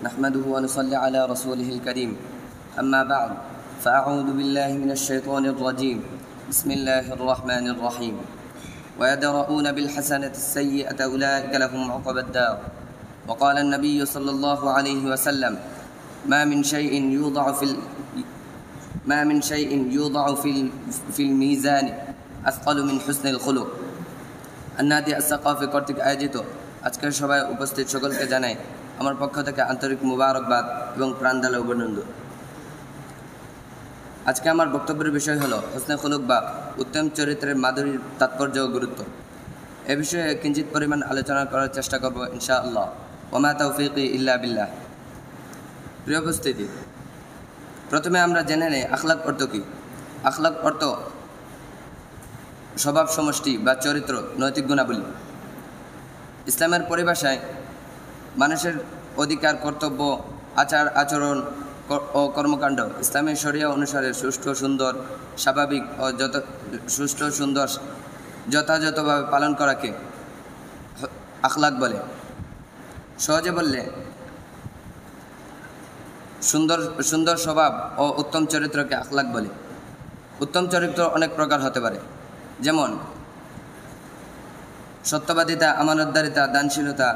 نحمده ونصلي على رسوله الكريم أما بعد فأعوذ بالله من الشيطان الرجيم بسم الله الرحمن الرحيم ويدرؤون بالحسنة السيئة أولئك لهم عقبى الدار وقال النبي صلى الله عليه وسلم ما من شيء يوضع في الميزان أثقل من حسن الخلق النادي الثقافي কর্তৃক আয়োজিত আজকের সভায় উপস্থিত সকলকে জানাই আমার পক্ষ থেকে আন্তরিক মুবারকবাদ এবং প্রাণঢালা অভিনন্দন। আজকে আমার বক্তব্যের বিষয় হলো হুসনে খুলুক বা উত্তম চরিত্রের মাধুরীর তাৎপর্য ও গুরুত্ব। এ বিষয়ে কিঞ্চিত পরিমাণ আলোচনা করার চেষ্টা করব ইনশাআল্লাহ। ওমা তাওফীকি ইল্লা বিল্লাহ। প্রিয় উপস্থিতি, প্রথমে আমরা জেনে নেই আখলাক অর্থ কী। আখলাক অর্থ স্বভাব সমষ্টি বা চরিত্র, নৈতিক গুণাবলী। ইসলামের পরিভাষায় মানুষের অধিকার, কর্তব্য, আচার আচরণ ও কর্মকাণ্ড ইসলামী শরিয়া অনুসারে সুষ্ঠু সুন্দর স্বাভাবিক ও যথাযথভাবে পালন করাকে আখলাক বলে। সহজে বললে সুন্দর স্বভাব ও উত্তম চরিত্রকে আখলাক বলে। উত্তম চরিত্র অনেক প্রকার হতে পারে, যেমন সত্যবাদিতা, আমানতদারিতা, দানশীলতা,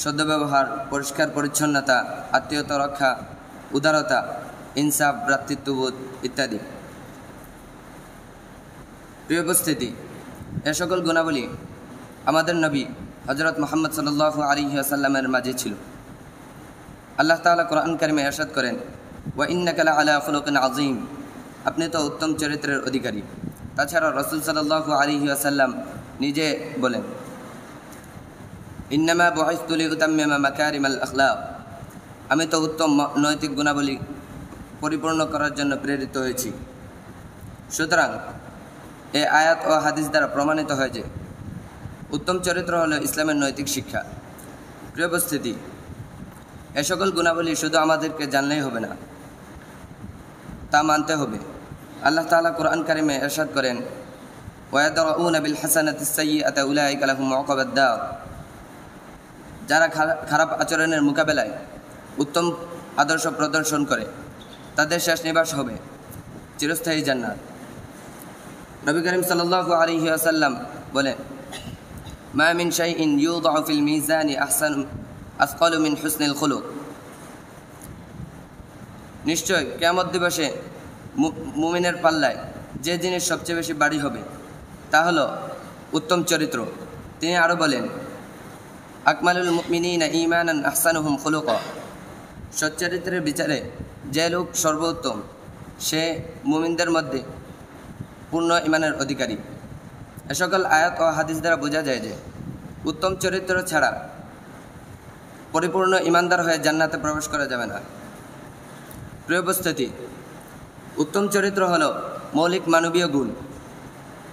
সদ্ব্যবহার, পরিষ্কার পরিচ্ছন্নতা, আত্মীয়তা রক্ষা, উদারতা, ইনসাফ, ভ্রাতৃত্ববোধ ইত্যাদি। প্রিয় উপস্থিতি, এ সকল গুণাবলী আমাদের নবী হযরত মুহাম্মদ সাল্লাল্লাহু আলাইহি ওয়াসাল্লামের মাঝে ছিল। আল্লাহ তাআলা কোরআন কারিমে ইরশাদ করেন, ওয়া ইন্নাকা লাআলা খুলুকিন আযীম, আপনি তো উত্তম চরিত্রের অধিকারী। তাছাড়া রাসূল সাল্লাল্লাহু আলাইহি ওয়াসাল্লাম নিজে বলেন, ইন্নামা বুইসতু লিউতাম্মিমা মাকারিমাল আখলাক, আমি তো উত্তম নৈতিক গুণাবলী পরিপূর্ণ করার জন্য প্রেরিত হয়েছি। সুতরাং এই আয়াত ও হাদিস দ্বারা প্রমাণিত হয় যে উত্তম চরিত্র হলো ইসলামের নৈতিক শিক্ষা। প্রিয় উপস্থিতি, এ সকল গুণাবলী শুধু আমাদেরকে জানলেই হবে না, তা মানতে হবে। আল্লাহ তাআলা কোরআন কারিমে ইরশাদ করেন, ওয়ায়াদরাউনা বিল হাসানাতিস সাইয়্যাতা উলাইকা লাহুম উকবাদ দার, যারা খারাপ আচরণের মোকাবেলায় উত্তম আদর্শ প্রদর্শন করে তাদের শেষ নিবাস হবে চিরস্থায়ী জান্নাত। নবী করিম সাল্লাল্লাহু আলাইহি ওয়াসাল্লাম বলেন, মা মিন শাইইন ইউদাউ ফিল মিজানি আসকালু মিন হুসনিল খুলুক, নিশ্চয় কিয়ামত দিবসে মুমিনের পাল্লায় যে জিনিস সবচেয়ে বেশি ভারী হবে তা হলো উত্তম চরিত্র। তিনি আরও বলেন, আকমালুল মুমিনিনা ঈমানান আহসানুহুম খুলুকা, সচ্চরিত্রের বিচারে যে লোক সর্বোত্তম সে মুমিনদের মধ্যে পূর্ণ ঈমানের অধিকারী। এ সকল আয়াত ও হাদিস দ্বারা বোঝা যায় যে উত্তম চরিত্র ছাড়া পরিপূর্ণ ঈমানদার হয়ে জান্নাতে প্রবেশ করা যাবে না। প্রিয় উপস্থিতি, উত্তম চরিত্র হলো মৌলিক মানবীয় গুণ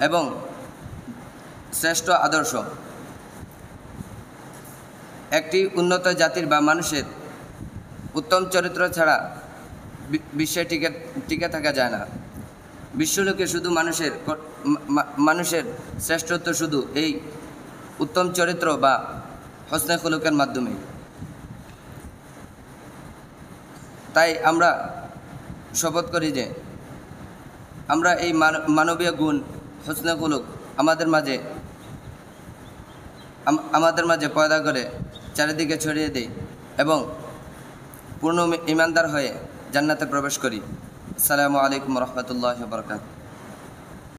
এবং শ্রেষ্ঠ আদর্শ। একটি উন্নত জাতির বা মানুষের উত্তম চরিত্র ছাড়া বিশ্বে টিকে থাকা যায় না। বিশ্বলোকে শুধু মানুষের শ্রেষ্ঠত্ব শুধু এই উত্তম চরিত্র বা হুসনে খুলুকের মাধ্যমে। তাই আমরা শপথ করি যে আমরা এই মানবীয় গুণ হুসনে খুলুক আমাদের মাঝে পয়দা করে চারিদিকে ছড়িয়ে দেই এবং পূর্ণ ঈমানদার হয়ে জান্নাতে প্রবেশ করি। আসসালামু আলাইকুম ওয়া রাহমাতুল্লাহি ওয়া বারাকাতুহু।